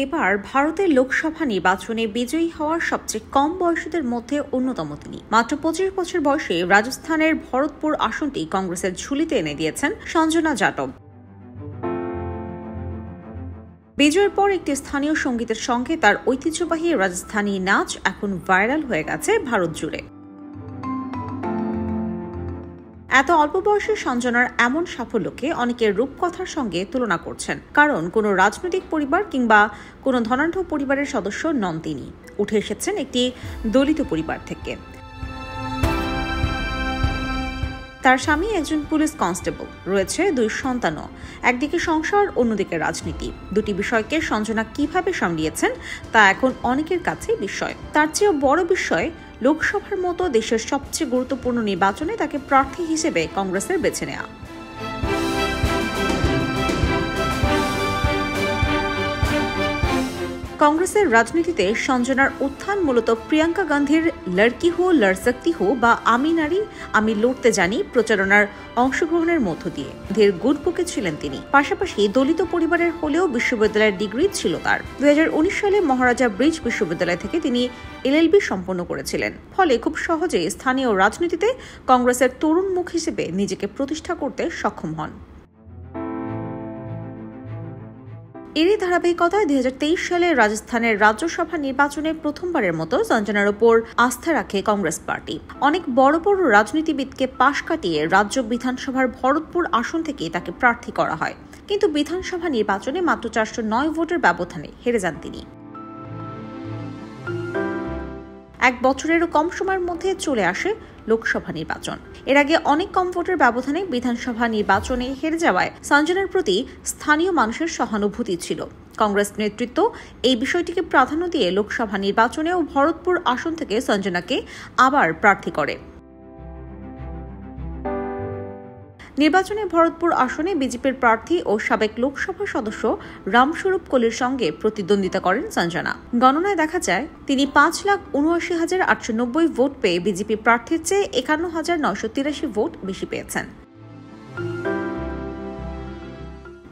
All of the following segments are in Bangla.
এবার ভারতের লোকসভা নির্বাচনে বিজয়ী হওয়ার সবচেয়ে কম বয়সীদের মধ্যে অন্যতম তিনি। মাত্র 25 বছর বয়সে রাজস্থানের ভরতপুর আসনটি কংগ্রেসের ঝুলিতে এনে দিয়েছেন সঞ্জনা যাদব। বিজয়ের পর একটি স্থানীয় সঙ্গীতের সঙ্গে তার ঐতিহ্যবাহী রাজস্থানী নাচ এখন ভাইরাল হয়ে গেছে ভারত জুড়ে। এত অল্প বয়সে সঞ্জনার এমন সাফল্যকে অনেকে রূপকথার সঙ্গে তুলনা করছেন, কারণ কোনো রাজনৈতিক পরিবার কিংবা কোনো ধনাঢ্য পরিবারের সদস্য নন তিনি। উঠে এসেছেন একটি দলিত পরিবার থেকে। তার স্বামী একজন পুলিশ কনস্টেবল, রয়েছে 2 সন্তানও। একদিকে সংসার, অন্যদিকে রাজনীতি। দুটি বিষয়কে সঞ্জনা কিভাবে সামলিয়েছেন তা এখন অনেকের কাছে বিস্ময়। তার চেয়েও বড় বিস্ময়, লোকসভার মতো দেশের সবচেয়ে গুরুত্বপূর্ণ নির্বাচনে তাকে প্রার্থী হিসেবে কংগ্রেসের বেছে নেওয়া। কংগ্রেসের রাজনীতিতে সঞ্জনার উত্থান মূলত প্রিয়াঙ্কা গান্ধীর লড়কি হো লড় সকতি হো বা আমি নারী আমি লড়তে জানি প্রচারণার অংশগ্রহণের মধ্য দিয়ে ধীর গুড বুকে ছিলেন তিনি। পাশাপাশি দলিত পরিবারের হলেও বিশ্ববিদ্যালয়ের ডিগ্রি ছিল তার। 2019 সালে মহারাজা ব্রিজ বিশ্ববিদ্যালয় থেকে তিনি LLB সম্পন্ন করেছিলেন। ফলে খুব সহজেই স্থানীয় রাজনীতিতে কংগ্রেসের তরুণ মুখ হিসেবে নিজেকে প্রতিষ্ঠা করতে সক্ষম হন। এরই ধারাবাহিকতায় 2023 সালে রাজস্থানের রাজ্যসভা নির্বাচনে প্রথমবারের মতো সঞ্জনার উপর আস্থা রাখে কংগ্রেস পার্টি। অনেক বড় বড় রাজনীতিবিদকে পাশ কাটিয়ে রাজ্য বিধানসভার ভরতপুর আসন থেকে তাকে প্রার্থী করা হয়, কিন্তু বিধানসভা নির্বাচনে মাত্র 409 ভোটের ব্যবধানে হেরে যান তিনি। 1 বছরেরও কম সময়ের মধ্যে চলে আসে লোকসভা নির্বাচন। এর আগে অনেক কম ভোটের ব্যবধানে বিধানসভা নির্বাচনে হেরে যাওয়ায় সঞ্জনার প্রতি স্থানীয় মানুষের সহানুভূতি ছিল। কংগ্রেস নেতৃত্ব এই বিষয়টিকে প্রাধান্য দিয়ে লোকসভা নির্বাচনেও ভরতপুর আসন থেকে সঞ্জনাকে আবার প্রার্থী করে। নির্বাচনে ভরতপুর আসনে বিজেপির প্রার্থী ও সাবেক লোকসভা সদস্য রামস্বরূপ কলির সঙ্গে প্রতিদ্বন্দ্বিতা করেন সঞ্জনা। গণনায় দেখা যায় তিনি 5,79,890 ভোট পেয়ে বিজেপি প্রার্থীর চেয়ে 51,983 ভোট বেশি পেয়েছেন।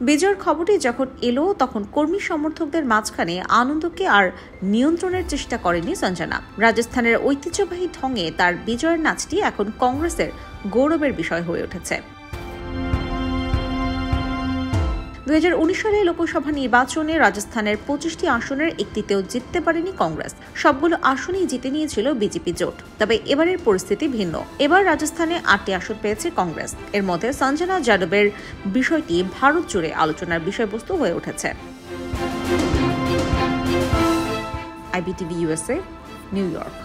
বিজয়ের খবরটি যখন এলো তখন কর্মী সমর্থকদের মাঝখানে আনন্দকে আর নিয়ন্ত্রণের চেষ্টা করেনি সঞ্জনা। রাজস্থানের ঐতিহ্যবাহী ঢঙে তার বিজয়ের নাচটি এখন কংগ্রেসের গৌরবের বিষয় হয়ে উঠেছে। 2019 সালে লোকসভা নির্বাচনে রাজস্থানের 25টি আসনের একটিতেও জিততে পারেনি কংগ্রেস। সবগুলো আসনেই জিতে নিয়েছিল বিজেপি জোট। তবে এবারের পরিস্থিতি ভিন্ন। এবার রাজস্থানে 8টি আসন পেয়েছে কংগ্রেস। এর মধ্যে সঞ্জনা যাদবের বিষয়টি ভারত জুড়ে আলোচনার বিষয়বস্তু হয়ে উঠেছে। IBTV USA, new York.